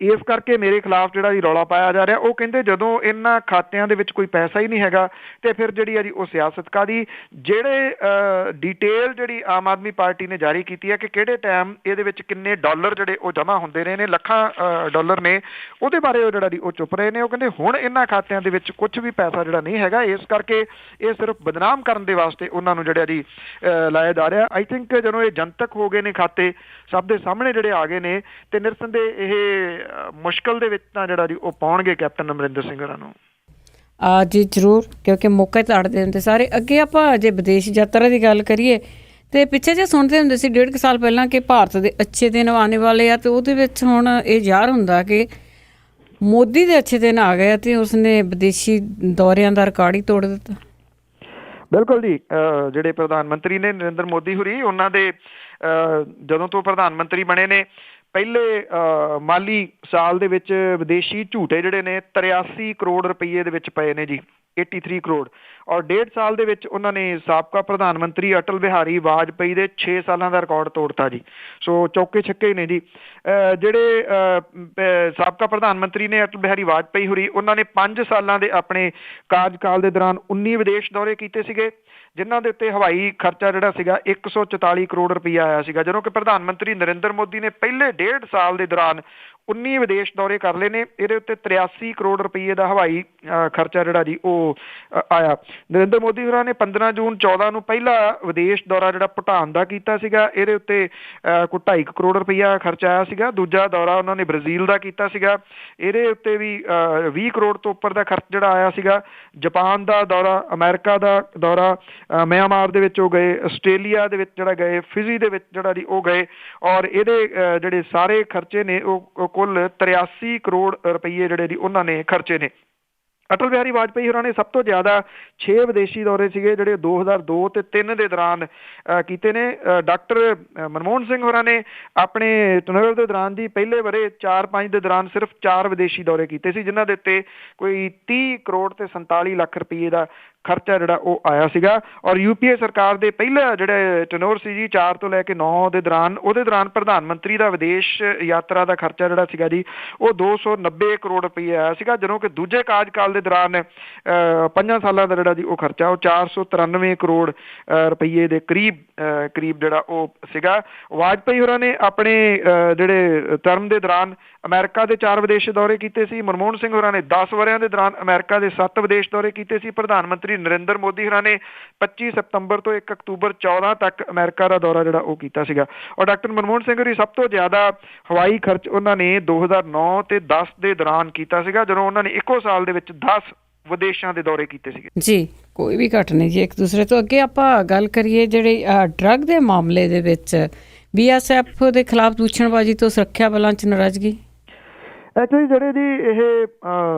ਇਸ ਕਰਕੇ ਮੇਰੇ ਖਿਲਾਫ ਜਿਹੜਾ ਜੀ ਰੌਲਾ ਪਾਇਆ ਜਾ ਰਿਹਾ। ਉਹ ਕਹਿੰਦੇ ਜਦੋਂ ਇਹਨਾਂ ਖਾਤਿਆਂ ਦੇ ਵਿੱਚ ਕੋਈ ਪੈਸਾ ਹੀ ਨਹੀਂ ਹੈਗਾ ਤੇ ਫਿਰ ਜਿਹੜੀ ਹੈ ਜੀ ਉਹ ਸਿਆਸਤ ਕਾਹਦੀ। ਜਿਹੜੇ ਡਿਟੇਲ ਜਿਹੜੀ ਆਮ ਆਦਮੀ ਪਾਰਟੀ ਨੇ ਜਾਰੀ ਕੀਤੀ ਹੈ ਕਿ ਕਿਹੜੇ ਟਾਈਮ ਇਹਦੇ ਵਿੱਚ ਕਿੰਨੇ ਡਾਲਰ ਜਿਹੜੇ ਉਹ ਜਮ੍ਹਾਂ ਹੁੰਦੇ ਰਹੇ ਨੇ, ਲੱਖਾਂ ਡਾਲਰ ਨੇ, ਉਹਦੇ ਬਾਰੇ ਉਹ ਜਿਹੜਾ ਜੀ ਉਹ ਚੁੱਪ ਰਹੇ ਨੇ। ਉਹ ਕਹਿੰਦੇ ਹੁਣ ਇਹਨਾਂ ਖਾਤਿਆਂ ਦੇ ਵਿੱਚ ਕੁਝ ਵੀ ਪੈਸਾ ਜਿਹੜਾ ਨਹੀਂ ਹੈਗਾ, ਇਸ ਕਰਕੇ ਇਹ ਸਿਰਫ ਬਦਨਾਮ ਕਰਨ ਦੇ ਵਾਸਤੇ ਉਹਨਾਂ ਨੂੰ ਜਿਹੜਾ ਜੀ ਲਾਇਆ ਜਾ ਰਿਹਾ। ਆਈ ਥਿੰਕ ਜਦੋਂ ਇਹ ਜਨਤਕ ਹੋ ਗਏ ਨੇ ਖਾਤੇ ਸਭ ਦੇ ਸਾਹਮਣੇ ਜਿਹੜੇ ਆ ਗਏ ਨੇ ਤੇ ਨਿਰਸੰਦੇਹ ਇਹ ਮੁਸ਼ਕਲ ਦੇ ਵਿੱਚ ਤਾਂ ਜਿਹੜਾ ਜੀ ਉਹ ਪਾਉਣਗੇ ਕੈਪਟਨ ਅਮਰਿੰਦਰ ਸਿੰਘ ਹੋਰਾਂ ਨੂੰ। ਜੀ ਜ਼ਰੂਰ, ਕਿਉਂਕਿ ਮੌਕੇ ਤਾਂ ਅੜਦੇ ਹੁੰਦੇ ਸਾਰੇ। ਅੱਗੇ ਆਪਾਂ ਜੇ ਵਿਦੇਸ਼ ਯਾਤਰਾ ਦੀ ਗੱਲ ਕਰੀਏ ਤੇ ਪਿੱਛੇ ਜੇ ਸੁਣਦੇ ਹੁੰਦੇ ਸੀ 1.5 ਸਾਲ ਪਹਿਲਾਂ ਕਿ ਭਾਰਤ ਦੇ ਅੱਛੇ ਦਿਨ ਆਉਣੇ ਵਾਲੇ ਆ, ਤੇ ਉਹਦੇ ਵਿੱਚ ਹੁਣ ਇਹ ਜ਼ਾਹਰ ਹੁੰਦਾ ਕਿ ਮੋਦੀ ਦੇ ਅੱਛੇ ਦਿਨ ਆ ਗਏ ਤੇ ਉਸਨੇ ਵਿਦੇਸ਼ੀ ਦੌਰਿਆਂ ਦਾ ਰਿਕਾਰਡ ਹੀ ਤੋੜ ਦਿੱਤਾ। ਬਿਲਕੁਲ ਜੀ, ਜਿਹੜੇ ਪ੍ਰਧਾਨ ਮੰਤਰੀ ਨੇ ਨਰਿੰਦਰ ਮੋਦੀ ਹੋਰੀ, ਉਹਨਾਂ ਦੇ ਜਦੋਂ ਤੋਂ ਪ੍ਰਧਾਨ ਮੰਤਰੀ ਬਣੇ ਨੇ ਪਹਿਲੇ ਮਾਲੀ ਸਾਲ ਦੇ ਵਿੱਚ ਵਿਦੇਸ਼ੀ ਝੂਟੇ ਜਿਹੜੇ ਨੇ 83 ਕਰੋੜ ਰੁਪਈਏ ਦੇ ਵਿੱਚ ਪਏ ਨੇ ਜੀ, 83 ਕਰੋੜ। ਔਰ 1.5 ਸਾਲ ਦੇ ਵਿੱਚ ਉਹਨਾਂ ਨੇ ਸਾਬਕਾ ਪ੍ਰਧਾਨ ਮੰਤਰੀ ਅਟਲ ਬਿਹਾਰੀ ਵਾਜਪੇਈ ਦੇ 6 ਸਾਲਾਂ ਦਾ ਰਿਕਾਰਡ ਤੋੜਤਾ ਜੀ। ਸੋ ਚੌਕੇ ਛੱਕੇ ਨੇ ਜੀ। ਜਿਹੜੇ ਸਾਬਕਾ ਪ੍ਰਧਾਨ ਮੰਤਰੀ ਨੇ ਅਟਲ ਬਿਹਾਰੀ ਵਾਜਪੇਈ ਹੋਰੀ, ਉਹਨਾਂ ਨੇ 5 ਸਾਲਾਂ ਦੇ ਆਪਣੇ ਕਾਰਜਕਾਲ ਦੇ ਦੌਰਾਨ 19 ਵਿਦੇਸ਼ ਦੌਰੇ ਕੀਤੇ ਸੀਗੇ, ਜਿਨ੍ਹਾਂ ਦੇ ਉੱਤੇ ਹਵਾਈ ਖਰਚਾ ਜਿਹੜਾ ਸੀਗਾ 144 ਕਰੋੜ ਰੁਪਈਆ ਆਇਆ ਸੀਗਾ। ਜਦੋਂ ਕਿ ਪ੍ਰਧਾਨ ਮੰਤਰੀ ਨਰਿੰਦਰ ਮੋਦੀ ਨੇ ਪਹਿਲੇ 1.5 ਸਾਲ ਦੇ ਦੌਰਾਨ 19 ਵਿਦੇਸ਼ ਦੌਰੇ ਕਰ ਲਏ ਨੇ। ਇਹਦੇ ਉੱਤੇ 83 ਕਰੋੜ ਰੁਪਈਏ ਦਾ ਹਵਾਈ ਖਰਚਾ ਜਿਹੜਾ ਜੀ ਉਹ ਆਇਆ। ਨਰਿੰਦਰ ਮੋਦੀ ਹੋਰਾਂ ਨੇ 15 ਜੂਨ 14 ਨੂੰ ਪਹਿਲਾ ਵਿਦੇਸ਼ ਦੌਰਾ ਜਿਹੜਾ ਭੂਟਾਨ ਦਾ ਕੀਤਾ ਸੀਗਾ, ਇਹਦੇ ਉੱਤੇ ਕੋਈ 2.5 ਕਰੋੜ ਰੁਪਈਆ ਖਰਚਾ ਆਇਆ ਸੀਗਾ। ਦੂਜਾ ਦੌਰਾ ਉਹਨਾਂ ਨੇ ਬ੍ਰਾਜ਼ੀਲ ਦਾ ਕੀਤਾ ਸੀਗਾ, ਇਹਦੇ ਉੱਤੇ ਵੀ 20 ਕਰੋੜ ਤੋਂ ਉੱਪਰ ਦਾ ਖਰਚ ਜਿਹੜਾ ਆਇਆ ਸੀਗਾ। ਜਾਪਾਨ ਦਾ ਦੌਰਾ, ਅਮਰੀਕਾ ਦਾ ਦੌਰਾ, ਮਿਆਂਮਾਰ ਦੇ ਵਿੱਚ ਉਹ ਗਏ, ਆਸਟ੍ਰੇਲੀਆ ਦੇ ਵਿੱਚ ਜਿਹੜਾ ਗਏ, ਫਿਜੀ ਦੇ ਵਿੱਚ ਜਿਹੜਾ ਜੀ ਉਹ ਗਏ। ਔਰ ਇਹਦੇ ਜਿਹੜੇ ਸਾਰੇ ਖਰਚੇ ਨੇ ਉਹ ਕੁੱਲ 83 ਕਰੋੜ ਰੁਪਈਏ ਜਿਹੜੇ ਜੀ ਉਹਨਾਂ ਨੇ ਖਰਚੇ ਨੇ। ਅਟਲ ਬਿਹਾਰੀ ਵਾਜਪੇਈ ਹੋਰਾਂ ਨੇ ਸਭ ਤੋਂ ਜ਼ਿਆਦਾ 6 ਵਿਦੇਸ਼ੀ ਦੌਰੇ ਸੀਗੇ ਜਿਹੜੇ 2002 ਤੇ 2003 ਦੇ ਦੌਰਾਨ ਕੀਤੇ ਨੇ। ਡਾਕਟਰ ਮਨਮੋਹਨ ਸਿੰਘ ਹੋਰਾਂ ਨੇ ਆਪਣੇ ਟਨਲ ਦੇ ਦੌਰਾਨ ਜੀ ਪਹਿਲੇ ਵਰੇ 4-5 ਦੇ ਦੌਰਾਨ ਸਿਰਫ 4 ਵਿਦੇਸ਼ੀ ਦੌਰੇ ਕੀਤੇ ਸੀ, ਜਿਨ੍ਹਾਂ ਦੇ ਉੱਤੇ ਕੋਈ 30 ਕਰੋੜ ਤੇ 47 ਲੱਖ ਰੁਪਈਏ ਦਾ ਖਰਚਾ ਜਿਹੜਾ ਉਹ ਆਇਆ ਸੀਗਾ। ਔਰ UPA ਸਰਕਾਰ ਦੇ ਪਹਿਲਾ ਜਿਹੜੇ ਟਨੋਰ ਸੀ ਜੀ 4 ਤੋਂ ਲੈ ਕੇ 9 ਦੇ ਦੌਰਾਨ, ਉਹਦੇ ਦੌਰਾਨ ਪ੍ਰਧਾਨ ਮੰਤਰੀ ਦਾ ਵਿਦੇਸ਼ ਯਾਤਰਾ ਦਾ ਖਰਚਾ ਜਿਹੜਾ ਸੀਗਾ ਜੀ ਉਹ 290 ਕਰੋੜ ਰੁਪਈਆ ਆਇਆ ਸੀਗਾ। ਜਦੋਂ ਕਿ ਦੂਜੇ ਕਾਰਜਕਾਲ ਦੇ ਦੌਰਾਨ 5 ਸਾਲਾਂ ਦਾ ਜਿਹੜਾ ਜੀ ਉਹ ਖਰਚਾ ਉਹ 493 ਕਰੋੜ ਰੁਪਈਏ ਦੇ ਕਰੀਬ ਜਿਹੜਾ ਉਹ ਸੀਗਾ। ਵਾਜਪੇਈ ਹੋਰਾਂ ਨੇ ਆਪਣੇ ਜਿਹੜੇ ਟਰਮ ਦੇ ਦੌਰਾਨ ਅਮਰੀਕਾ ਦੇ 4 ਵਿਦੇਸ਼ ਦੌਰੇ ਕੀਤੇ ਸੀ। ਮਨਮੋਹਨ ਸਿੰਘ ਹੋਰਾਂ ਨੇ 10 ਵਰਿਆਂ ਦੇ ਦੌਰਾਨ ਅਮਰੀਕਾ ਦੇ 7 ਵਿਦੇਸ਼ ਦੌਰੇ ਕੀਤੇ ਸੀ। ਪ੍ਰਧਾਨ ਮੰਤਰੀ ਨਰਿੰਦਰ ਮੋਦੀ ਹੋਰਾਂ ਨੇ 25 ਸਤੰਬਰ ਤੋਂ 1 ਅਕਤੂਬਰ 14 ਤੱਕ ਅਮਰੀਕਾ ਦਾ ਦੌਰਾ ਜਿਹੜਾ ਉਹ ਕੀਤਾ ਸੀਗਾ। ਔਰ ਡਾਕਟਰ ਮਨਮੋਹਨ ਸਿੰਘ ਹੋਰੀ ਸਭ ਤੋਂ ਜ਼ਿਆਦਾ ਹਵਾਈ ਖਰਚ ਉਹਨਾਂ ਨੇ 2009 ਤੇ 10 ਦੇ ਦੌਰਾਨ ਕੀਤਾ ਸੀਗਾ, ਜਦੋਂ ਉਹਨਾਂ ਨੇ ਇੱਕੋ ਸਾਲ ਦੇ ਵਿੱਚ 10 ਵਿਦੇਸ਼ਾਂ ਦੇ ਦੌਰੇ ਕੀਤੇ ਸੀਗੇ ਜੀ। ਕੋਈ ਵੀ ਘੱਟ ਨਹੀਂ ਜੀ ਇੱਕ ਦੂਸਰੇ ਤੋਂ। ਅੱਗੇ ਆਪਾਂ ਗੱਲ ਕਰੀਏ ਜਿਹੜੀ ਡਰੱਗ ਦੇ ਮਾਮਲੇ ਦੇ ਵਿੱਚ BSF ਦੇ ਖਿਲਾਫ ਦੂਸ਼ਣਬਾਜ਼ੀ ਤੋਂ ਸੁਰੱਖਿਆ ਬਲਾਂ 'ਚ ਨਾਰਾਜ਼ਗੀ। ਐਕਚੁਅਲੀ ਜਿਹੜੇ ਜੀ ਇਹ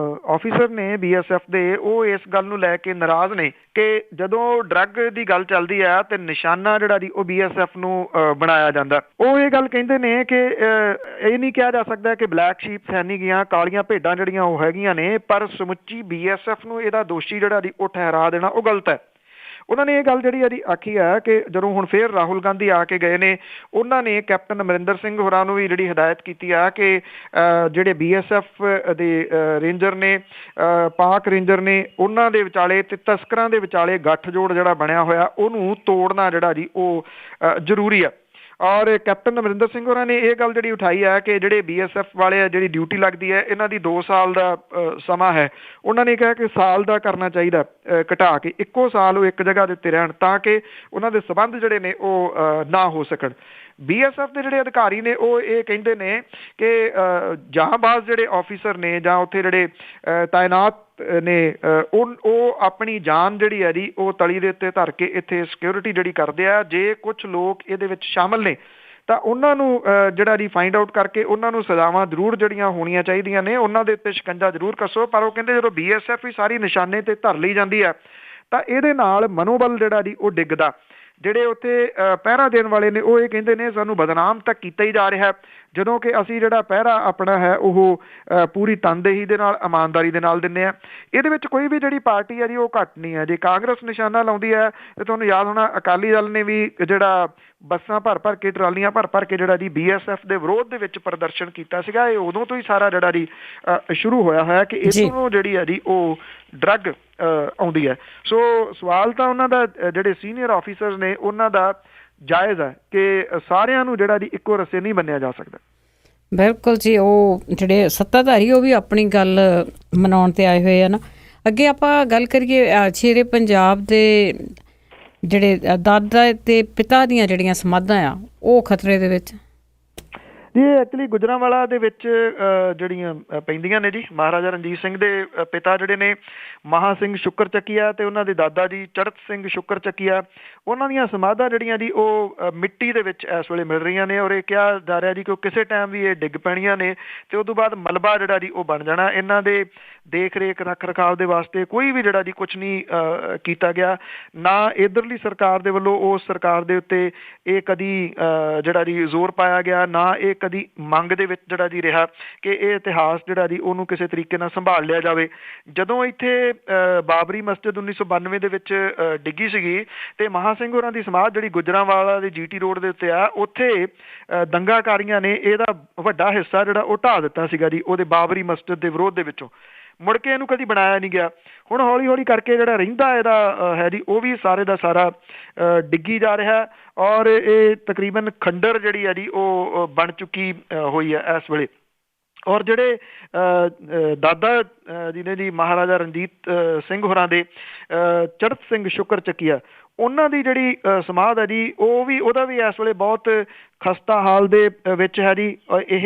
ਆਫੀਸਰ ਨੇ BSF ਦੇ, ਉਹ ਇਸ ਗੱਲ ਨੂੰ ਲੈ ਕੇ ਨਾਰਾਜ਼ ਨੇ ਕਿ ਜਦੋਂ ਡਰੱਗ ਦੀ ਗੱਲ ਚੱਲਦੀ ਆ ਤੇ ਨਿਸ਼ਾਨਾ ਜਿਹੜਾ ਜੀ ਉਹ BSF ਨੂੰ ਬਣਾਇਆ ਜਾਂਦਾ। ਉਹ ਇਹ ਗੱਲ ਕਹਿੰਦੇ ਨੇ ਕਿ ਇਹ ਨਹੀਂ ਕਿਹਾ ਜਾ ਸਕਦਾ ਕਿ ਬਲੈਕ ਸ਼ੀਪ ਸੈਨੀ ਗੀਆਂ ਕਾਲੀਆਂ ਭੇਡਾਂ ਜਿਹੜੀਆਂ ਉਹ ਹੈਗੀਆਂ ਨੇ, ਪਰ ਸਮੁੱਚੀ BSF ਨੂੰ ਇਹਦਾ ਦੋਸ਼ੀ ਜਿਹੜਾ ਜੀ ਉਹ ਠਹਿਰਾ ਦੇਣਾ ਉਹ ਗਲਤ ਹੈ। ਉਹਨਾਂ ਨੇ ਇਹ ਗੱਲ ਜਿਹੜੀ ਇਹਦੀ ਆਖੀ ਹੈ ਕਿ ਜਦੋਂ ਹੁਣ ਫੇਰ ਰਾਹੁਲ ਗਾਂਧੀ ਆ ਕੇ ਗਏ ਨੇ, ਉਹਨਾਂ ਨੇ ਕੈਪਟਨ ਅਮਰਿੰਦਰ ਸਿੰਘ ਹੋਰਾਂ ਨੂੰ ਵੀ ਜਿਹੜੀ ਹਦਾਇਤ ਕੀਤੀ ਆ ਕਿ ਜਿਹੜੇ BSF ਦੇ ਰੇਂਜਰ ਨੇ, ਪਾਕ ਰੇਂਜਰ ਨੇ, ਉਹਨਾਂ ਦੇ ਵਿਚਾਲੇ ਤੇ ਤਸਕਰਾਂ ਦੇ ਵਿਚਾਲੇ ਗੱਠਜੋੜ ਜਿਹੜਾ ਬਣਿਆ ਹੋਇਆ ਉਹਨੂੰ ਤੋੜਨਾ ਜਿਹੜਾ ਜੀ ਉਹ ਜ਼ਰੂਰੀ ਆ। ਔਰ ਕੈਪਟਨ ਅਮਰਿੰਦਰ ਸਿੰਘ ਹੋਰਾਂ ਨੇ ਇਹ ਗੱਲ ਜਿਹੜੀ ਉਠਾਈ ਹੈ ਕਿ ਜਿਹੜੇ BSF ਵਾਲੇ ਆ ਜਿਹੜੀ ਡਿਊਟੀ ਲੱਗਦੀ ਹੈ ਇਹਨਾਂ ਦੀ 2 ਸਾਲ ਦਾ ਸਮਾਂ ਹੈ, ਉਹਨਾਂ ਨੇ ਕਿਹਾ ਕਿ ਸਾਲ ਦਾ ਕਰਨਾ ਚਾਹੀਦਾ ਘਟਾ ਕੇ, ਇੱਕੋ ਸਾਲ ਉਹ ਇੱਕ ਜਗ੍ਹਾ ਦੇ ਉੱਤੇ ਰਹਿਣ ਤਾਂ ਕਿ ਉਹਨਾਂ ਦੇ ਸੰਬੰਧ ਜਿਹੜੇ ਨੇ ਉਹ ਨਾ ਹੋ ਸਕਣ। BSF ਦੇ ਜਿਹੜੇ ਅਧਿਕਾਰੀ ਨੇ ਉਹ ਇਹ ਕਹਿੰਦੇ ਨੇ ਕਿ ਜਾਂਬਾਜ਼ ਜਿਹੜੇ ਆਫਿਸਰ ਨੇ ਜਾਂ ਉੱਥੇ ਜਿਹੜੇ ਤਾਇਨਾਤ ਨੇ ਉਹ ਆਪਣੀ ਜਾਨ ਜਿਹੜੀ ਹੈ ਜੀ ਉਹ ਤਲੀ ਦੇ ਉੱਤੇ ਧਰ ਕੇ ਇੱਥੇ ਸਿਕਿਉਰਿਟੀ ਜਿਹੜੀ ਕਰਦੇ ਆ। ਜੇ ਕੁਛ ਲੋਕ ਇਹਦੇ ਵਿੱਚ ਸ਼ਾਮਲ ਨੇ ਤਾਂ ਉਹਨਾਂ ਨੂੰ ਜਿਹੜਾ ਜੀ ਫਾਈਂਡ ਆਊਟ ਕਰਕੇ ਉਹਨਾਂ ਨੂੰ ਸਜ਼ਾਵਾਂ ਜ਼ਰੂਰ ਜਿਹੜੀਆਂ ਹੋਣੀਆਂ ਚਾਹੀਦੀਆਂ ਨੇ, ਉਹਨਾਂ ਦੇ ਉੱਤੇ ਸ਼ਿਕੰਜਾ ਜ਼ਰੂਰ ਕੱਸੋ। ਪਰ ਉਹ ਕਹਿੰਦੇ ਜਦੋਂ BSF ਹੀ ਸਾਰੀ ਨਿਸ਼ਾਨੇ ਤੇ ਧਰ ਲਈ ਜਾਂਦੀ ਹੈ ਤਾਂ ਇਹਦੇ ਨਾਲ ਮਨੋਬਲ ਜਿਹੜਾ ਜੀ ਉਹ ਡਿੱਗਦਾ। ਜਿਹੜੇ ਉੱਥੇ ਪਹਿਰਾ ਦੇਣ ਵਾਲੇ ਨੇ ਉਹ ਇਹ ਕਹਿੰਦੇ ਨੇ ਸਾਨੂੰ ਬਦਨਾਮ ਤਾਂ ਕੀਤਾ ਹੀ ਜਾ ਰਿਹਾ, ਜਦੋਂ ਕਿ ਅਸੀਂ ਜਿਹੜਾ ਪਹਿਰਾ ਆਪਣਾ ਹੈ ਉਹ ਪੂਰੀ ਤਨਦੇਹੀ ਦੇ ਨਾਲ ਇਮਾਨਦਾਰੀ ਦੇ ਨਾਲ ਦਿੰਦੇ ਹਾਂ। ਇਹਦੇ ਵਿੱਚ ਕੋਈ ਵੀ ਜਿਹੜੀ ਪਾਰਟੀ ਹੈ ਜੀ ਉਹ ਘੱਟ ਨਹੀਂ ਹੈ। ਜੇ ਕਾਂਗਰਸ ਨਿਸ਼ਾਨਾ ਲਾਉਂਦੀ ਹੈ ਤੇ ਤੁਹਾਨੂੰ ਯਾਦ ਹੋਣਾ ਅਕਾਲੀ ਦਲ ਨੇ ਵੀ ਜਿਹੜਾ ਬੱਸਾਂ ਭਰ ਕੇ ਟਰਾਲੀਆਂ ਭਰ ਕੇ ਜਿਹੜਾ ਜੀ BSF ਦੇ ਵਿਰੋਧ ਦੇ ਵਿੱਚ ਪ੍ਰਦਰਸ਼ਨ ਕੀਤਾ ਸੀਗਾ। ਇਹ ਉਦੋਂ ਤੋਂ ਹੀ ਸਾਰਾ ਜਿਹੜਾ ਜੀ ਸ਼ੁਰੂ ਹੋਇਆ ਹੋਇਆ ਕਿ ਇੱਥੋਂ ਜਿਹੜੀ ਹੈ ਜੀ ਉਹ ਡਰੱਗ ਆਉਂਦੀ ਹੈ। ਸੋ ਸਵਾਲ ਤਾਂ ਉਹਨਾਂ ਦਾ ਜਿਹੜੇ ਸੀਨੀਅਰ ਆਫਿਸਰਸ ਨੇ ਉਹਨਾਂ ਦਾ ਜਾਇਜ਼ ਹੈ ਕਿ ਸਾਰਿਆਂ ਨੂੰ ਜਿਹੜਾ ਜੀ ਇੱਕੋ ਰਸੇ ਨਹੀਂ ਬੰਨਿਆ ਜਾ ਸਕਦਾ। ਬਿਲਕੁਲ ਜੀ, ਉਹ ਜਿਹੜੇ ਸੱਤਾਧਾਰੀ ਉਹ ਵੀ ਆਪਣੀ ਗੱਲ ਮਨਾਉਣ ਤੇ ਆਏ ਹੋਏ ਆ ਨਾ। ਅੱਗੇ ਆਪਾਂ ਗੱਲ ਕਰੀਏ ਸ਼ੇਰੇ ਪੰਜਾਬ ਦੇ ਜਿਹੜੇ ਦਾਦਾ ਤੇ ਪਿਤਾ ਦੀਆਂ ਜਿਹੜੀਆਂ ਸਮਾਧਾਂ ਆ ਉਹ ਖਤਰੇ ਦੇ ਵਿੱਚ। ਜੀ ਐਕਚੁਅਲੀ ਗੁਜਰਾਂਵਾਲਾ ਦੇ ਵਿੱਚ ਜਿਹੜੀਆਂ ਪੈਂਦੀਆਂ ਨੇ ਜੀ, ਮਹਾਰਾਜਾ ਰਣਜੀਤ ਸਿੰਘ ਦੇ ਪਿਤਾ ਜਿਹੜੇ ਨੇ ਮਹਾ ਸਿੰਘ ਸ਼ੁਕਰ ਚੱਕੀਆ ਤੇ ਉਹਨਾਂ ਦੇ ਦਾਦਾ ਜੀ ਚੜ੍ਹਤ ਸਿੰਘ ਸ਼ੁਕਰ ਚੱਕੀਆ, ਉਹਨਾਂ ਦੀਆਂ ਸਮਾਧਾਂ ਜਿਹੜੀਆਂ ਜੀ ਉਹ ਮਿੱਟੀ ਦੇ ਵਿੱਚ ਇਸ ਵੇਲੇ ਮਿਲ ਰਹੀਆਂ ਨੇ। ਔਰ ਇਹ ਕਿਹਾ ਜਾ ਰਿਹਾ ਜੀ ਕਿ ਕਿਸੇ ਟਾਈਮ ਵੀ ਇਹ ਡਿੱਗ ਪੈਣੀਆਂ ਨੇ ਤੇ ਉਸ ਤੋਂ ਬਾਅਦ ਮਲਬਾ ਜਿਹੜਾ ਜੀ ਉਹ ਬਣ ਜਾਣਾ। ਇਹਨਾਂ ਦੇ ਦੇਖ ਰੇਖ ਰੱਖ ਰਖਾਵ ਦੇ ਵਾਸਤੇ ਕੋਈ ਵੀ ਜਿਹੜਾ ਜੀ ਕੁਛ ਨਹੀਂ ਕੀਤਾ ਗਿਆ, ਨਾ ਇੱਧਰਲੀ ਸਰਕਾਰ ਦੇ ਵੱਲੋਂ ਉਸ ਸਰਕਾਰ ਦੇ ਉੱਤੇ ਇਹ ਕਦੀ ਜਿਹੜਾ ਜੀ ਜ਼ੋਰ ਪਾਇਆ ਗਿਆ, ਨਾ ਇਹ ਕਦੀ ਮੰਗ ਦੇ ਵਿੱਚ ਜਿਹੜਾ ਜੀ ਰਿਹਾ ਕਿ ਇਹ ਇਤਿਹਾਸ ਜਿਹੜਾ ਜੀ ਉਹਨੂੰ ਕਿਸੇ ਤਰੀਕੇ ਨਾਲ ਸੰਭਾਲ ਲਿਆ ਜਾਵੇ। ਜਦੋਂ ਇੱਥੇ ਬਾਬਰੀ ਮਸਜਿਦ 1992 ਦੇ ਵਿੱਚ ਡਿੱਗੀ ਸੀਗੀ ਤੇ ਮਹਾ ਸਿੰਘ ਹੋਰਾਂ ਦੀ ਸਮਾਧ ਜਿਹੜੀ ਗੁਜਰਾਂਵਾਲਾ ਦੇ GT ਰੋਡ ਦੇ ਉੱਤੇ ਆ, ਉੱਥੇ ਦੰਗਾਕਾਰੀਆਂ ਨੇ ਇਹਦਾ ਵੱਡਾ ਹਿੱਸਾ ਜਿਹੜਾ ਉਹ ਢਾਹ ਦਿੱਤਾ ਸੀਗਾ ਜੀ ਉਹਦੇ ਬਾਬਰੀ ਮਸਜਿਦ ਦੇ ਵਿਰੋਧ ਦੇ ਵਿੱਚੋਂ। ਮੁੜ ਕੇ ਇਹਨੂੰ ਕਦੀ ਬਣਾਇਆ ਨਹੀਂ ਗਿਆ। ਹੁਣ ਹੌਲੀ ਹੌਲੀ ਕਰਕੇ ਜਿਹੜਾ ਰਹਿੰਦਾ ਇਹਦਾ ਹੈ ਜੀ ਉਹ ਵੀ ਸਾਰੇ ਦਾ ਸਾਰਾ ਡਿੱਗੀ ਜਾ ਰਿਹਾ ਔਰ ਇਹ ਤਕਰੀਬਨ ਖੰਡਰ ਜਿਹੜੀ ਹੈ ਜੀ ਉਹ ਬਣ ਚੁੱਕੀ ਹੋਈ ਹੈ ਇਸ ਵੇਲੇ। ਔਰ ਜਿਹੜੇ ਦਾਦਾ ਜੀ ਨੇ ਜੀ ਮਹਾਰਾਜਾ ਰਣਜੀਤ ਸਿੰਘ ਹੋਰਾਂ ਦੇ ਚੜ੍ਹਤ ਸਿੰਘ ਸ਼ੁਕਰ ਚੱਕੀਆ, ਉਹਨਾਂ ਦੀ ਜਿਹੜੀ ਸਮਾਧ ਹੈ ਜੀ ਉਹ ਵੀ ਉਹਦਾ ਵੀ ਇਸ ਵੇਲੇ ਬਹੁਤ ਖਸਤਾ ਹਾਲ ਦੇ ਵਿੱਚ ਹੈ ਜੀ। ਇਹ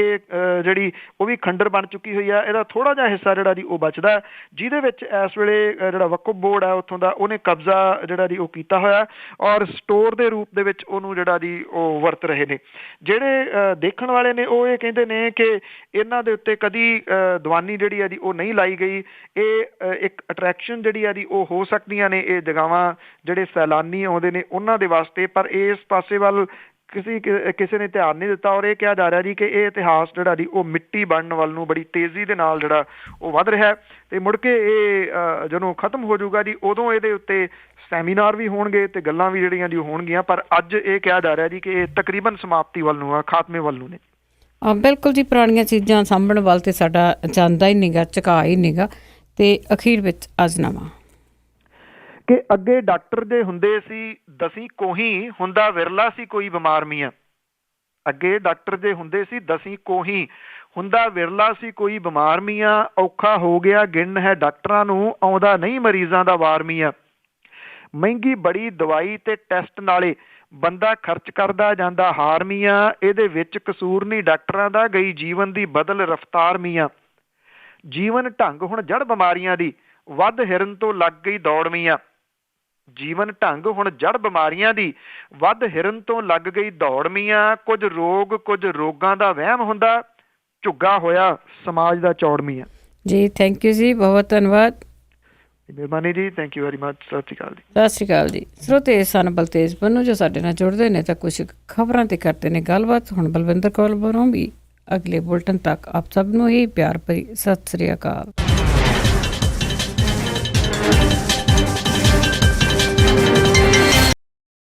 ਜਿਹੜੀ ਉਹ ਵੀ ਖੰਡਰ ਬਣ ਚੁੱਕੀ ਹੋਈ ਆ। ਇਹਦਾ ਥੋੜ੍ਹਾ ਜਿਹਾ ਹਿੱਸਾ ਜਿਹੜਾ ਜੀ ਉਹ ਬਚਦਾ, ਜਿਹਦੇ ਵਿੱਚ ਇਸ ਵੇਲੇ ਜਿਹੜਾ ਵਕਫ ਬੋਰਡ ਹੈ ਉੱਥੋਂ ਦਾ ਉਹਨੇ ਕਬਜ਼ਾ ਜਿਹੜਾ ਜੀ ਉਹ ਕੀਤਾ ਹੋਇਆ ਔਰ ਸਟੋਰ ਦੇ ਰੂਪ ਦੇ ਵਿੱਚ ਉਹਨੂੰ ਜਿਹੜਾ ਜੀ ਉਹ ਵਰਤ ਰਹੇ ਨੇ। ਜਿਹੜੇ ਦੇਖਣ ਵਾਲੇ ਨੇ ਉਹ ਇਹ ਕਹਿੰਦੇ ਨੇ ਕਿ ਇਹਨਾਂ ਦੇ ਉੱਤੇ ਕਦੀ ਦੀਵਾਨੀ ਜਿਹੜੀ ਹੈ ਜੀ ਉਹ ਨਹੀਂ ਲਾਈ ਗਈ। ਇਹ ਇੱਕ ਅਟਰੈਕਸ਼ਨ ਜਿਹੜੀ ਹੈ ਜੀ ਉਹ ਹੋ ਸਕਦੀਆਂ ਨੇ ਇਹ ਜਗ੍ਹਾਵਾਂ ਜਿਹੜੇ ਸੈਲਾਨੀ ਆਉਂਦੇ ਨੇ ਉਹਨਾਂ ਦੇ ਵਾਸਤੇ, ਪਰ ਇਸ ਪਾਸੇ ਵੱਲ ਕਿਸੇ ਨੇ ਧਿਆਨ ਨਹੀਂ ਦਿੱਤਾ। ਔਰ ਇਹ ਕਿਹਾ ਜਾ ਰਿਹਾ ਜੀ ਕਿ ਇਹ ਇਤਿਹਾਸ ਜਿਹੜਾ ਜੀ ਉਹ ਮਿੱਟੀ ਬਣਨ ਵੱਲ ਨੂੰ ਬੜੀ ਤੇਜ਼ੀ ਦੇ ਨਾਲ ਜਿਹੜਾ ਉਹ ਵੱਧ ਰਿਹਾ ਤੇ ਮੁੜ ਕੇ ਇਹ ਜਦੋਂ ਖਤਮ ਹੋ ਜਾਊਗਾ ਜੀ ਉਦੋਂ ਇਹਦੇ ਉੱਤੇ ਸੈਮੀਨਾਰ ਵੀ ਹੋਣਗੇ ਤੇ ਗੱਲਾਂ ਵੀ ਜਿਹੜੀਆਂ ਜੀ ਹੋਣਗੀਆਂ। ਪਰ ਅੱਜ ਇਹ ਕਿਹਾ ਜਾ ਰਿਹਾ ਜੀ ਕਿ ਇਹ ਤਕਰੀਬਨ ਸਮਾਪਤੀ ਵੱਲ ਨੂੰ ਆ, ਖਾਤਮੇ ਵੱਲ ਨੂੰ ਨੇ। ਬਿਲਕੁਲ ਜੀ, ਪੁਰਾਣੀਆਂ ਚੀਜ਼ਾਂ ਸਾਂਭਣ ਵੱਲ ਤੇ ਸਾਡਾ ਜਾਂਦਾ ਹੀ ਨੀਗਾ, ਝੁਕਾ ਹੀ ਨੀਗਾ। ਤੇ ਅਖੀਰ ਵਿੱਚ ਅਜ਼ਨਾਮਾ ਕਿ ਅੱਗੇ ਡਾਕਟਰ ਜੇ ਹੁੰਦੇ ਸੀ ਦਸੀਂ ਕੋਹੀ, ਹੁੰਦਾ ਵਿਰਲਾ ਸੀ ਕੋਈ ਬਿਮਾਰ ਮੀਆਂ। ਅੱਗੇ ਡਾਕਟਰ ਜੇ ਹੁੰਦੇ ਸੀ ਦਸੀਂ ਕੋਹੀ, ਹੁੰਦਾ ਵਿਰਲਾ ਸੀ ਕੋਈ ਬਿਮਾਰ ਮੀਆਂ। ਔਖਾ ਹੋ ਗਿਆ ਗਿਣ ਹੈ ਡਾਕਟਰਾਂ ਨੂੰ, ਆਉਂਦਾ ਨਹੀਂ ਮਰੀਜ਼ਾਂ ਦਾ ਵਾਰ ਮੀਆਂ। ਮਹਿੰਗੀ ਬੜੀ ਦਵਾਈ ਤੇ ਟੈਸਟ ਨਾਲੇ, ਬੰਦਾ ਖਰਚ ਕਰਦਾ ਜਾਂਦਾ ਹਾਰ ਮੀਆਂ। ਇਹਦੇ ਵਿੱਚ ਕਸੂਰ ਨਹੀਂ ਡਾਕਟਰਾਂ ਦਾ, ਗਈ ਜੀਵਨ ਦੀ ਬਦਲ ਰਫਤਾਰ ਮੀਆਂ। ਜੀਵਨ ਢੰਗ ਹੁਣ ਜੜ ਬਿਮਾਰੀਆਂ ਦੀ, ਵੱਧ ਹਿਰਨ ਤੋਂ ਲੱਗ ਗਈ ਦੌੜ ਮੀਆਂ। ਜੀਵਨ ਢੰਗ ਹੁਣ ਜੜ ਬਿਮਾਰੀਆਂ ਦੀ, ਵੱਧ ਹਿਰਨ ਤੋਂ ਲੱਗ ਗਈ ਦੌੜ ਮੀਆਂ। ਕੁਝ ਰੋਗ ਕੁਝ ਰੋਗਾਂ ਦਾ ਵਹਿਮ ਹੁੰਦਾ, ਝੁੱਗਾ ਹੋਇਆ ਸਮਾਜ ਦਾ ਚੌੜ ਮੀਆਂ। ਜੀ ਥੈਂਕ ਯੂ ਜੀ, ਬਹੁਤ ਧੰਨਵਾਦ। ਮਿਹਰਬਾਨੀ ਜੀ, ਥੈਂਕ ਯੂ ਵੈਰੀ ਮਚ। ਸਤਿ ਸ਼੍ਰੀ ਅਕਾਲ ਜੀ। ਸਤਿ ਸ਼੍ਰੀ ਅਕਾਲ ਜੀ। ਸਰੋਤੇ ਸਨ ਬਲਤੇਜ ਪੰਨੂ ਜੋ ਸਾਡੇ ਨਾਲ ਜੁੜਦੇ ਨੇ ਤਾਂ ਕੁਛ ਖਬਰਾਂ ਤੇ ਕਰਦੇ ਨੇ ਗੱਲਬਾਤ। ਹੁਣ ਬਲਵਿੰਦਰ ਕੌਰ ਬਰੋਂ ਵੀ ਅਗਲੇ ਬੁਲਟਨ ਤੱਕ ਆਪ ਸਭ ਨੂੰ ਹੀ ਪਿਆਰ ਭਰੀ ਸਤਿ ਸ਼੍ਰੀ ਅਕਾਲ।